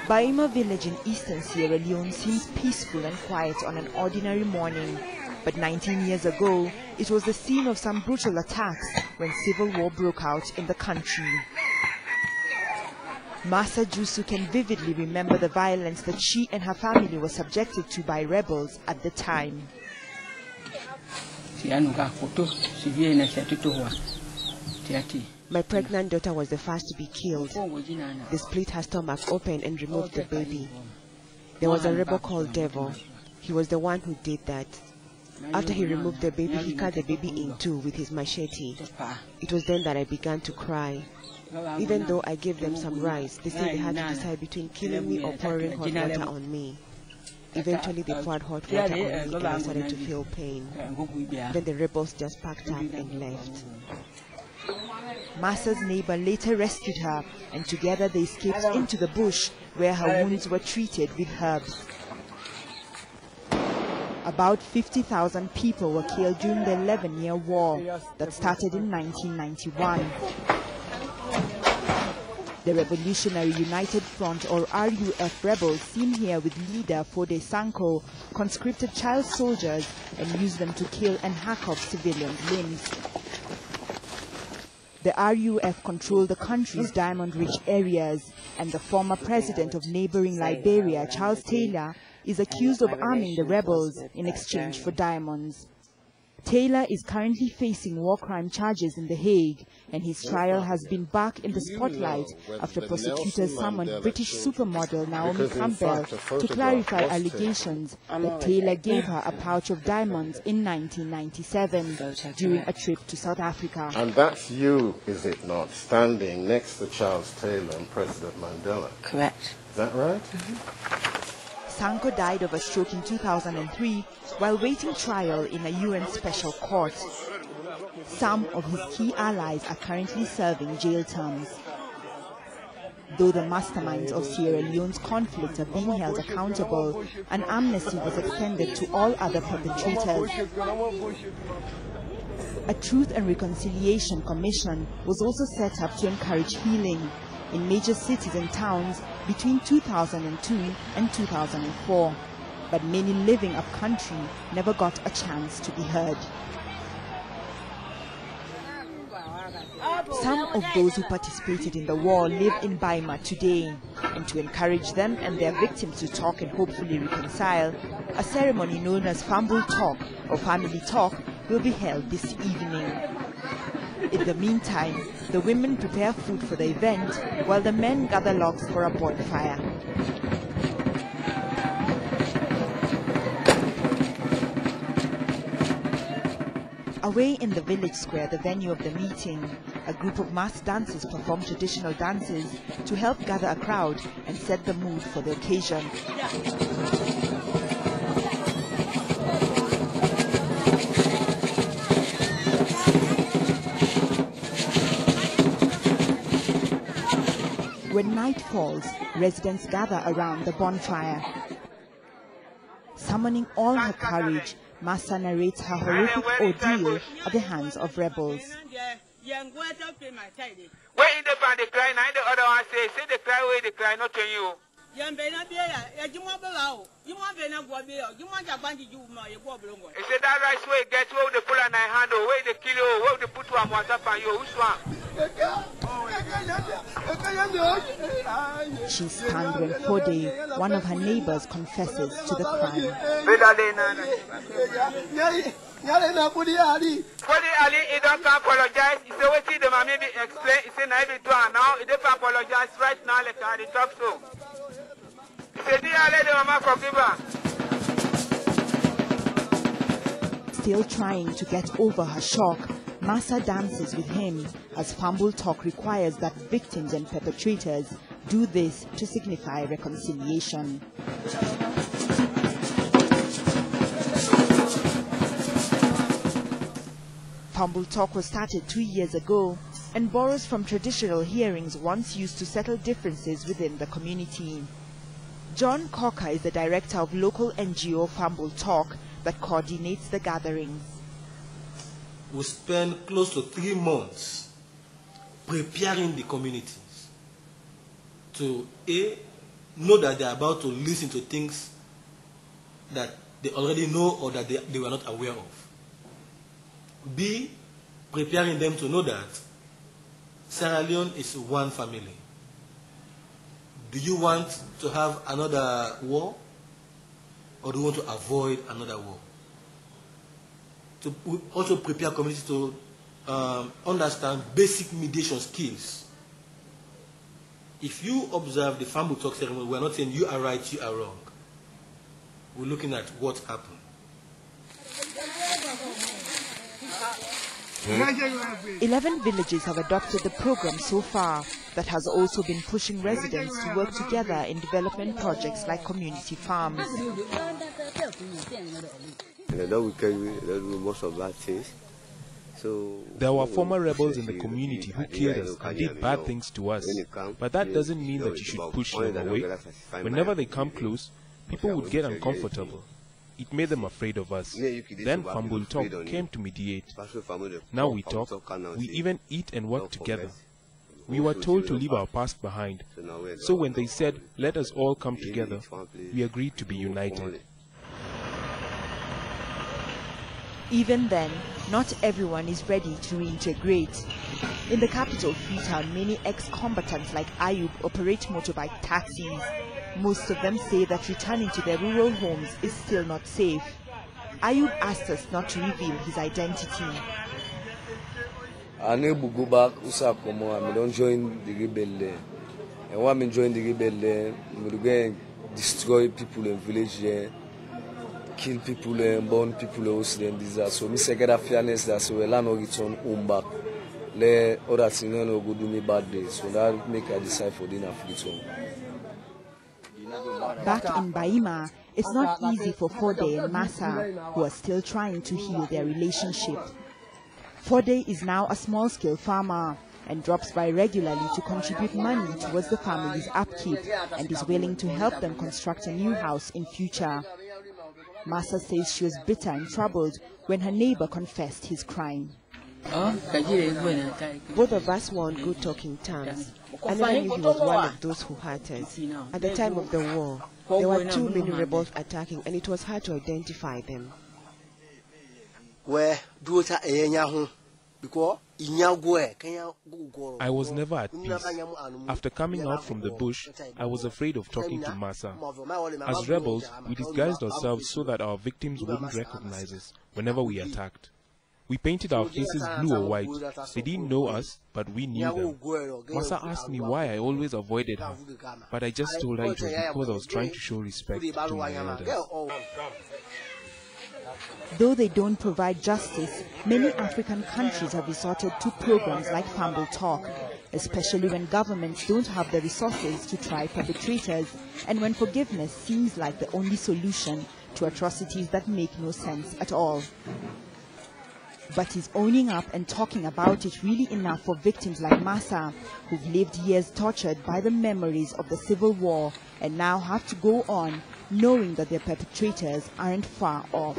Baima village in eastern Sierra Leone seems peaceful and quiet on an ordinary morning. But 19 years ago, it was the scene of some brutal attacks when civil war broke out in the country. Massa Jusu can vividly remember the violence that she and her family were subjected to by rebels at the time. My pregnant daughter was the first to be killed. They split her stomach open and removed the baby. There was a rebel called Devil. He was the one who did that. After he removed the baby, he cut the baby in two with his machete. It was then that I began to cry. Even though I gave them some rice, they said they had to decide between killing me or pouring hot water on me. Eventually they poured hot water on me and I started to feel pain. Then the rebels just packed up and left. Massa's neighbor later rescued her, and together they escaped into the bush where her wounds were treated with herbs. About 50,000 people were killed during the 11-year war that started in 1991. The Revolutionary United Front, or RUF rebels, seen here with leader Fode Sanko, conscripted child soldiers and used them to kill and hack off civilians' limbs. The RUF controlled the country's diamond-rich areas, and the former president of neighboring Liberia, Charles Taylor, is accused of arming the rebels in exchange for diamonds. Taylor is currently facing war crime charges in The Hague, and his trial has been back in the spotlight after prosecutors summoned British supermodel Naomi Campbell to clarify allegations that Taylor gave her a pouch of diamonds in 1997 during a trip to South Africa. And that's you, is it not, standing next to Charles Taylor and President Mandela? Correct. Is that right? Sanko died of a stroke in 2003 while waiting trial in a UN special court. Some of his key allies are currently serving jail terms. Though the masterminds of Sierra Leone's conflict are being held accountable, an amnesty was extended to all other perpetrators. A Truth and Reconciliation Commission was also set up to encourage healing in major cities and towns between 2002 and 2004, but many living up country never got a chance to be heard. Some of those who participated in the war live in Baima today, and to encourage them and their victims to talk and hopefully reconcile, a ceremony known as Fambul Talk or Family Talk will be held this evening. In the meantime, the women prepare food for the event while the men gather logs for a bonfire. Away in the village square, the venue of the meeting, a group of masked dancers perform traditional dances to help gather a crowd and set the mood for the occasion. When night falls, residents gather around the bonfire. Summoning all her courage, Massa narrates her horrific ordeal at the hands of rebels. Where in the band they cry, now the other one say the cry where they cry, not to you. He said that rice way get where they pull an eye handle, where they kill you, where they put one WhatsApp on you, which one? She's stunned when Fode, one of her neighbors, confesses to the crime. Fode Ali, he don't apologize. He said, what did the mommy explain? He said, now now, he don't apologize right now, like how they talk so. He said, let the mama forgive her. Still trying to get over her shock, Massa dances with him as Fambul Talk requires that victims and perpetrators do this to signify reconciliation. Fambul Talk was started 2 years ago and borrows from traditional hearings once used to settle differences within the community. John Cocker is the director of local NGO Fambul Talk that coordinates the gatherings. We spend close to 3 months preparing the communities. to A, know that they are about to listen to things that they already know or that they were not aware of. B, preparing them to know that Sierra Leone is one family. Do you want to have another war, or do you want to avoid another war? To also prepare communities to understand basic mediation skills. If you observe the Fambu Talk ceremony, we're not saying you are right, you are wrong. We're looking at what happened. 11 villages have adopted the program so far that has also been pushing residents to work together in development projects like community farms. There were former rebels in the community who killed us and did bad things to us, but that doesn't mean that you should push them away. Whenever they come close, people would get uncomfortable. It made them afraid of us. Then Fambul Talk came to mediate. Now we talk, we even eat and work together. We were told to leave our past behind. So when they said, let us all come together, we agreed to be united. Even then, not everyone is ready to reintegrate. In the capital, Freetown, many ex-combatants like Ayub operate motorbike taxis. Most of them say that returning to their rural homes is still not safe. Ayub asked us not to reveal his identity. I'm able to go back, I don't join the rebel. And when I join the rebel, I'm going to destroy people in village there, kill people and burn people else. So I say get fairness that so I no return home back. Let other things no go do me bad days. So that make I decide for dinner free home. Back in Baima, it's not easy for Fode and Massa, who are still trying to heal their relationship. Fode is now a small-scale farmer and drops by regularly to contribute money towards the family's upkeep and is willing to help them construct a new house in future. Massa says she was bitter and troubled when her neighbor confessed his crime. Both of us were on good talking terms. I never knew he was one of those who hurt us. At the time of the war, there were too many rebels attacking and it was hard to identify them. I was never at peace. After coming out from the bush, I was afraid of talking to Massa. As rebels, we disguised ourselves so that our victims wouldn't recognize us whenever we attacked. We painted our faces blue or white. They didn't know us, but we knew them. Massa asked me why I always avoided her, but I just told her it was because I was trying to show respect to my elders. Though they don't provide justice, many African countries have resorted to programs like Fambul Talk, especially when governments don't have the resources to try perpetrators and when forgiveness seems like the only solution to atrocities that make no sense at all. But is owning up and talking about it really enough for victims like Massa, who've lived years tortured by the memories of the civil war and now have to go on knowing that their perpetrators aren't far off?